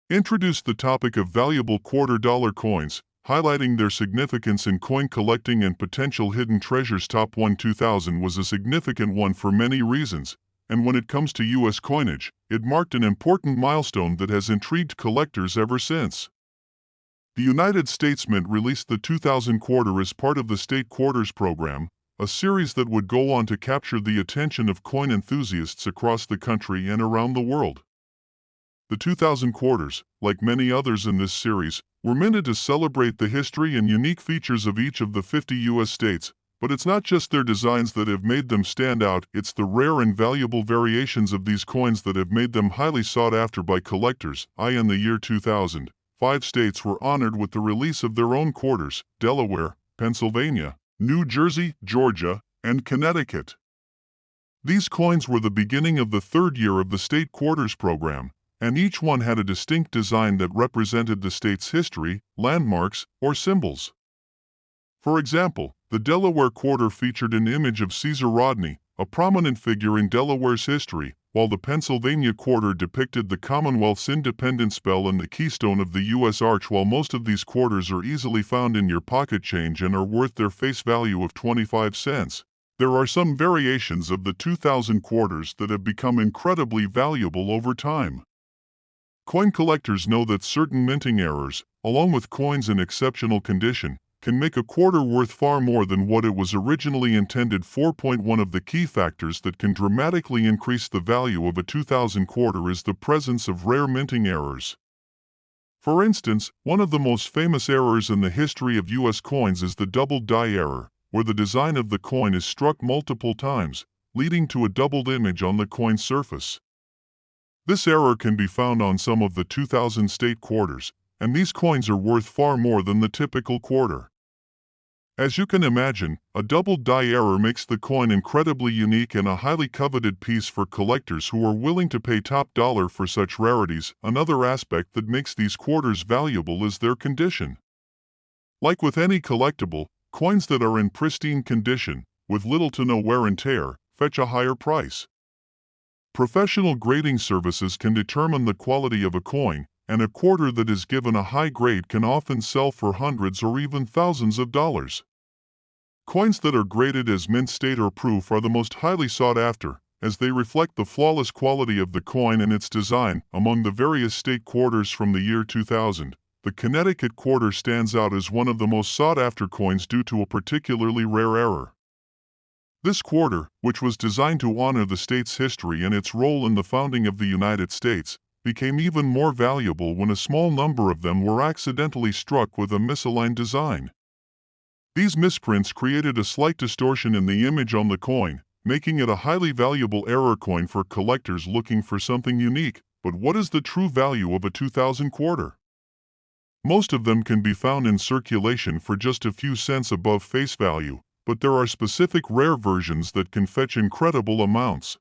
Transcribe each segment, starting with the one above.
introduced the topic of valuable quarter-dollar coins, highlighting their significance in coin collecting and potential hidden treasures. Top 1 2000 was a significant one for many reasons, and when it comes to U.S. coinage, it marked an important milestone that has intrigued collectors ever since. The United States Mint released the 2000 quarter as part of the State Quarters program, a series that would go on to capture the attention of coin enthusiasts across the country and around the world. The 2000 quarters, like many others in this series, were minted to celebrate the history and unique features of each of the 50 U.S. states, but it's not just their designs that have made them stand out, it's the rare and valuable variations of these coins that have made them highly sought after by collectors. In the year 2000, 5 states were honored with the release of their own quarters: Delaware, Pennsylvania, New Jersey, Georgia, and Connecticut. These coins were the beginning of the third year of the State Quarters program, and each one had a distinct design that represented the state's history, landmarks, or symbols. For example, the Delaware quarter featured an image of Caesar Rodney, a prominent figure in Delaware's history, while the Pennsylvania quarter depicted the Commonwealth's independence bell and the keystone of the U.S. Arch. While most of these quarters are easily found in your pocket change and are worth their face value of 25 cents, there are some variations of the 2000 quarters that have become incredibly valuable over time. Coin collectors know that certain minting errors, along with coins in exceptional condition, can make a quarter worth far more than what it was originally intended for. One of the key factors that can dramatically increase the value of a 2000 quarter is the presence of rare minting errors. For instance, one of the most famous errors in the history of U.S. coins is the doubled die error, where the design of the coin is struck multiple times, leading to a doubled image on the coin surface. This error can be found on some of the 2000 state quarters, and these coins are worth far more than the typical quarter. As you can imagine, a doubled die error makes the coin incredibly unique and a highly coveted piece for collectors who are willing to pay top dollar for such rarities. Another aspect that makes these quarters valuable is their condition. Like with any collectible, coins that are in pristine condition, with little to no wear and tear, fetch a higher price. Professional grading services can determine the quality of a coin, and a quarter that is given a high grade can often sell for hundreds or even thousands of dollars. Coins that are graded as mint state or proof are the most highly sought after, as they reflect the flawless quality of the coin and its design. Among the various state quarters from the year 2000, the Connecticut quarter stands out as one of the most sought after coins due to a particularly rare error. This quarter, which was designed to honor the state's history and its role in the founding of the United States, became even more valuable when a small number of them were accidentally struck with a misaligned design. These misprints created a slight distortion in the image on the coin, making it a highly valuable error coin for collectors looking for something unique. But what is the true value of a 2000 quarter? Most of them can be found in circulation for just a few cents above face value, but there are specific rare versions that can fetch incredible amounts.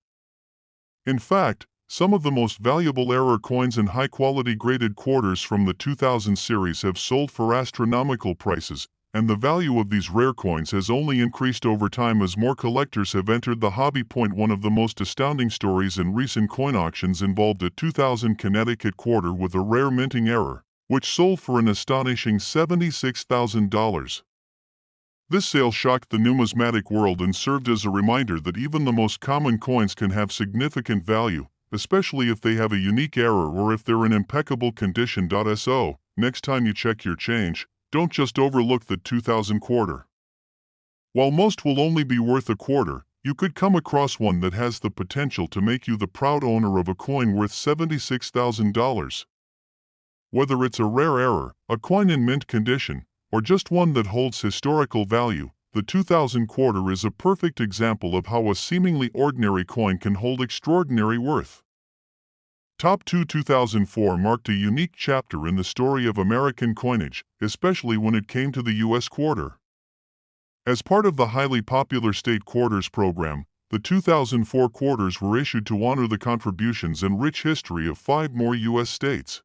In fact, some of the most valuable error coins and high-quality graded quarters from the 2000 series have sold for astronomical prices, and the value of these rare coins has only increased over time as more collectors have entered the hobby. One of the most astounding stories in recent coin auctions involved a 2000 Connecticut quarter with a rare minting error, which sold for an astonishing $76,000. This sale shocked the numismatic world and served as a reminder that even the most common coins can have significant value, especially if they have a unique error or if they're in impeccable condition. So, next time you check your change, don't just overlook the 2000 quarter. While most will only be worth a quarter, you could come across one that has the potential to make you the proud owner of a coin worth $76,000. Whether it's a rare error, a coin in mint condition, or just one that holds historical value, the 2000 quarter is a perfect example of how a seemingly ordinary coin can hold extraordinary worth. Top 2 2004 marked a unique chapter in the story of American coinage, especially when it came to the U.S. quarter. As part of the highly popular State Quarters program, the 2004 quarters were issued to honor the contributions and rich history of 5 more U.S. states.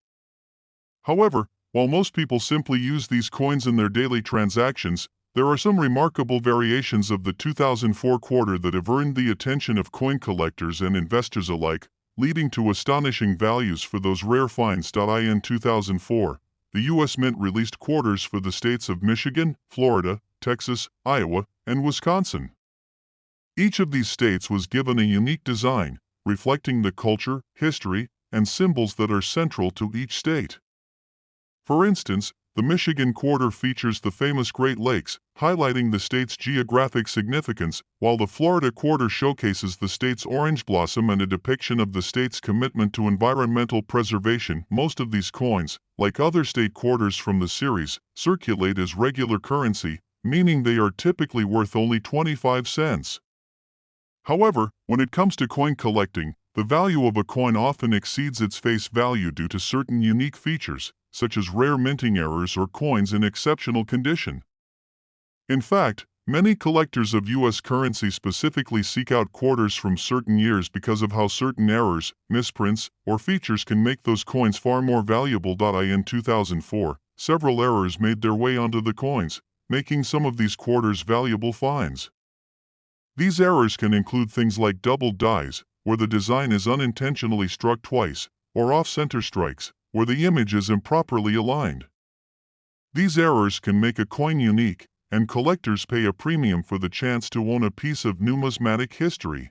However, while most people simply use these coins in their daily transactions, there are some remarkable variations of the 2004 quarter that have earned the attention of coin collectors and investors alike. leading to astonishing values for those rare finds. In 2004, the U.S. Mint released quarters for the states of Michigan, Florida, Texas, Iowa, and Wisconsin. Each of these states was given a unique design, reflecting the culture, history, and symbols that are central to each state. For instance, the Michigan quarter features the famous Great Lakes, highlighting the state's geographic significance, while the Florida quarter showcases the state's orange blossom and a depiction of the state's commitment to environmental preservation. Most of these coins, like other state quarters from the series, circulate as regular currency, meaning they are typically worth only 25 cents. However, when it comes to coin collecting, the value of a coin often exceeds its face value due to certain unique features, such as rare minting errors or coins in exceptional condition. In fact, many collectors of U.S. currency specifically seek out quarters from certain years because of how certain errors, misprints, or features can make those coins far more valuable. In 2004, several errors made their way onto the coins, making some of these quarters valuable finds. These errors can include things like double dies, where the design is unintentionally struck twice, or off-center strikes, where the image is improperly aligned. These errors can make a coin unique, and collectors pay a premium for the chance to own a piece of numismatic history.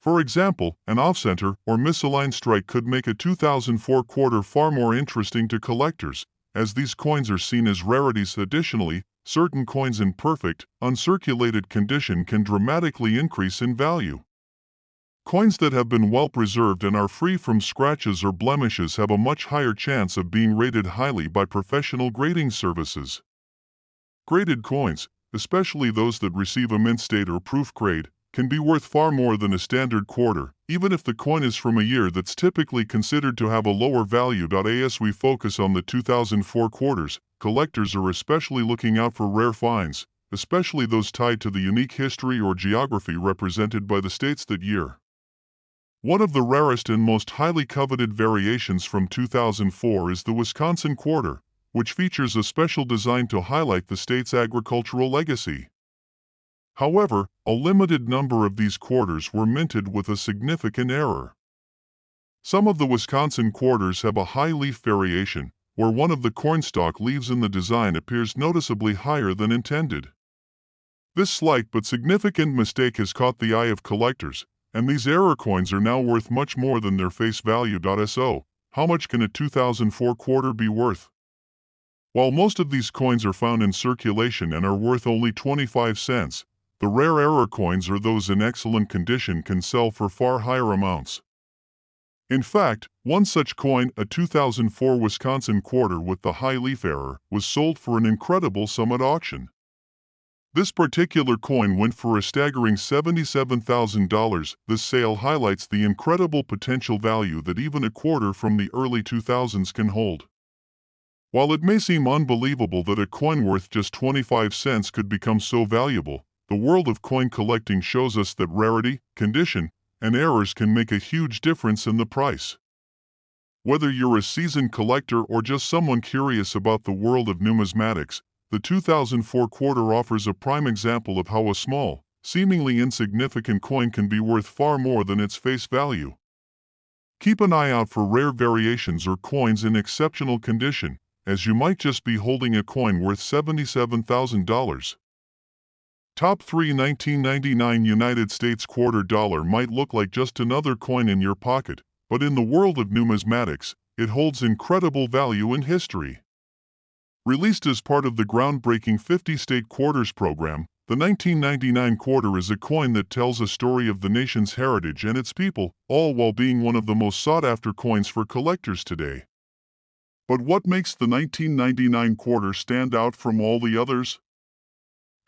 For example, an off-center or misaligned strike could make a 2004 quarter far more interesting to collectors, as these coins are seen as rarities. Additionally, certain coins in perfect, uncirculated condition can dramatically increase in value. Coins that have been well preserved and are free from scratches or blemishes have a much higher chance of being rated highly by professional grading services. Graded coins, especially those that receive a mint state or proof grade, can be worth far more than a standard quarter, even if the coin is from a year that's typically considered to have a lower value. As we focus on the 2004 quarters, collectors are especially looking out for rare finds, especially those tied to the unique history or geography represented by the states that year. One of the rarest and most highly coveted variations from 2004 is the Wisconsin quarter, which features a special design to highlight the state's agricultural legacy. However, a limited number of these quarters were minted with a significant error. Some of the Wisconsin quarters have a high leaf variation, where one of the cornstalk leaves in the design appears noticeably higher than intended. This slight but significant mistake has caught the eye of collectors, and these error coins are now worth much more than their face value. So, how much can a 2004 quarter be worth? While most of these coins are found in circulation and are worth only 25 cents, the rare error coins or those in excellent condition can sell for far higher amounts. In fact, one such coin, a 2004 Wisconsin quarter with the high leaf error, was sold for an incredible sum at auction. This particular coin went for a staggering $77,000. This sale highlights the incredible potential value that even a quarter from the early 2000s can hold. While it may seem unbelievable that a coin worth just 25 cents could become so valuable, the world of coin collecting shows us that rarity, condition, and errors can make a huge difference in the price. Whether you're a seasoned collector or just someone curious about the world of numismatics, the 2004 quarter offers a prime example of how a small, seemingly insignificant coin can be worth far more than its face value. Keep an eye out for rare variations or coins in exceptional condition, as you might just be holding a coin worth $77,000. Top 3 1999 United States quarter dollar might look like just another coin in your pocket, but in the world of numismatics, it holds incredible value in history. Released as part of the groundbreaking 50-state quarters program, the 1999 quarter is a coin that tells a story of the nation's heritage and its people, all while being one of the most sought-after coins for collectors today. But what makes the 1999 quarter stand out from all the others?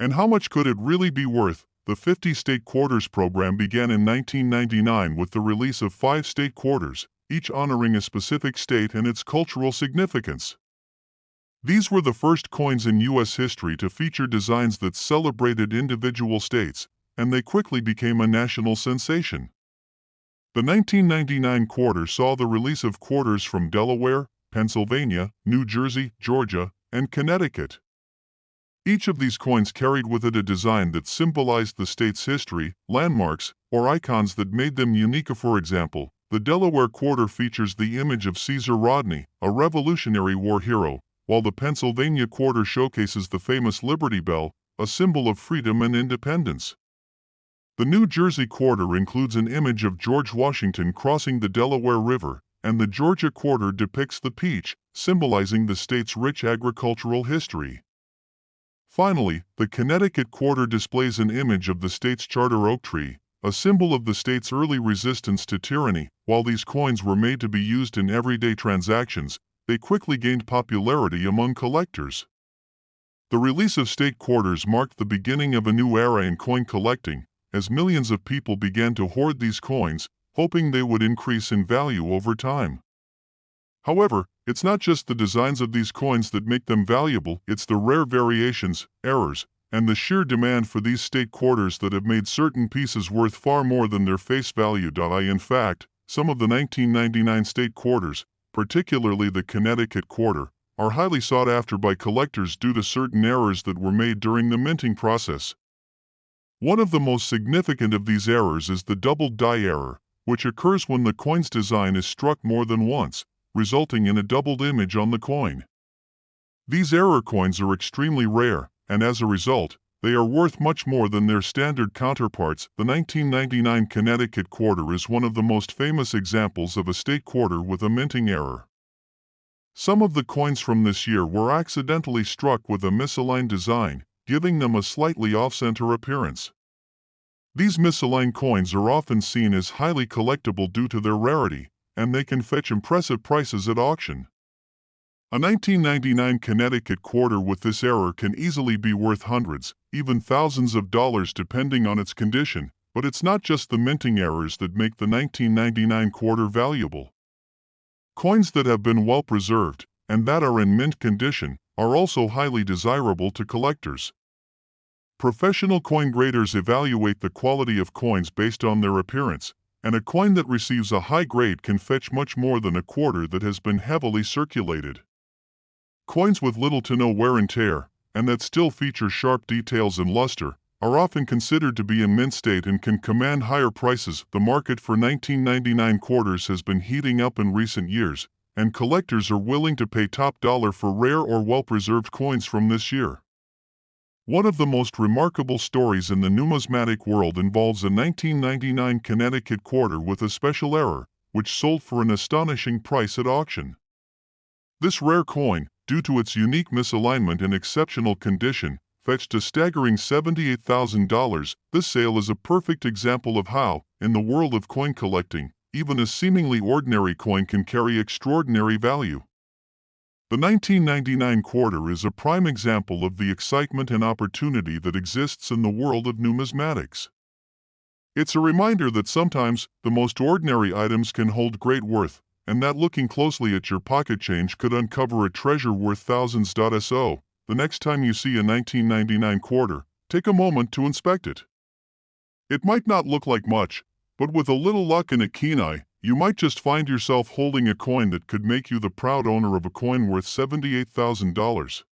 And how much could it really be worth? The 50-state quarters program began in 1999 with the release of 5 state quarters, each honoring a specific state and its cultural significance. These were the first coins in U.S. history to feature designs that celebrated individual states, and they quickly became a national sensation. The 1999 quarter saw the release of quarters from Delaware, Pennsylvania, New Jersey, Georgia, and Connecticut. Each of these coins carried with it a design that symbolized the state's history, landmarks, or icons that made them unique. For example, The Delaware quarter features the image of Caesar Rodney, a Revolutionary War hero, while the Pennsylvania quarter showcases the famous Liberty Bell, a symbol of freedom and independence. The New Jersey quarter includes an image of George Washington crossing the Delaware River, and the Georgia quarter depicts the peach, symbolizing the state's rich agricultural history. Finally, the Connecticut quarter displays an image of the state's charter oak tree, a symbol of the state's early resistance to tyranny. While these coins were made to be used in everyday transactions, they quickly gained popularity among collectors. The release of state quarters marked the beginning of a new era in coin collecting, as millions of people began to hoard these coins, hoping they would increase in value over time. However, it's not just the designs of these coins that make them valuable, it's the rare variations, errors, and the sheer demand for these state quarters that have made certain pieces worth far more than their face value. In fact, some of the 1999 state quarters, particularly the Connecticut quarter, are highly sought after by collectors due to certain errors that were made during the minting process. One of the most significant of these errors is the doubled die error, which occurs when the coin's design is struck more than once, resulting in a doubled image on the coin. These error coins are extremely rare, and as a result, they are worth much more than their standard counterparts. The 1999 Connecticut quarter is one of the most famous examples of a state quarter with a minting error. Some of the coins from this year were accidentally struck with a misaligned design, giving them a slightly off-center appearance. These misaligned coins are often seen as highly collectible due to their rarity, and they can fetch impressive prices at auction. A 1999 Connecticut quarter with this error can easily be worth hundreds, even thousands of dollars depending on its condition, but it's not just the minting errors that make the 1999 quarter valuable. Coins that have been well preserved, and that are in mint condition, are also highly desirable to collectors. Professional coin graders evaluate the quality of coins based on their appearance, and a coin that receives a high grade can fetch much more than a quarter that has been heavily circulated. Coins with little to no wear and tear, and that still feature sharp details and luster, are often considered to be in mint state and can command higher prices. The market for 1999 quarters has been heating up in recent years, and collectors are willing to pay top dollar for rare or well-preserved coins from this year. One of the most remarkable stories in the numismatic world involves a 1999 Connecticut quarter with a special error, which sold for an astonishing price at auction. This rare coin, due to its unique misalignment and exceptional condition, fetched a staggering $78,000. This sale is a perfect example of how, in the world of coin collecting, even a seemingly ordinary coin can carry extraordinary value. The 1999 quarter is a prime example of the excitement and opportunity that exists in the world of numismatics. It's a reminder that sometimes the most ordinary items can hold great worth, and that looking closely at your pocket change could uncover a treasure worth thousands. So, the next time you see a 1999 quarter, take a moment to inspect it. It might not look like much, but with a little luck and a keen eye, you might just find yourself holding a coin that could make you the proud owner of a coin worth $78,000.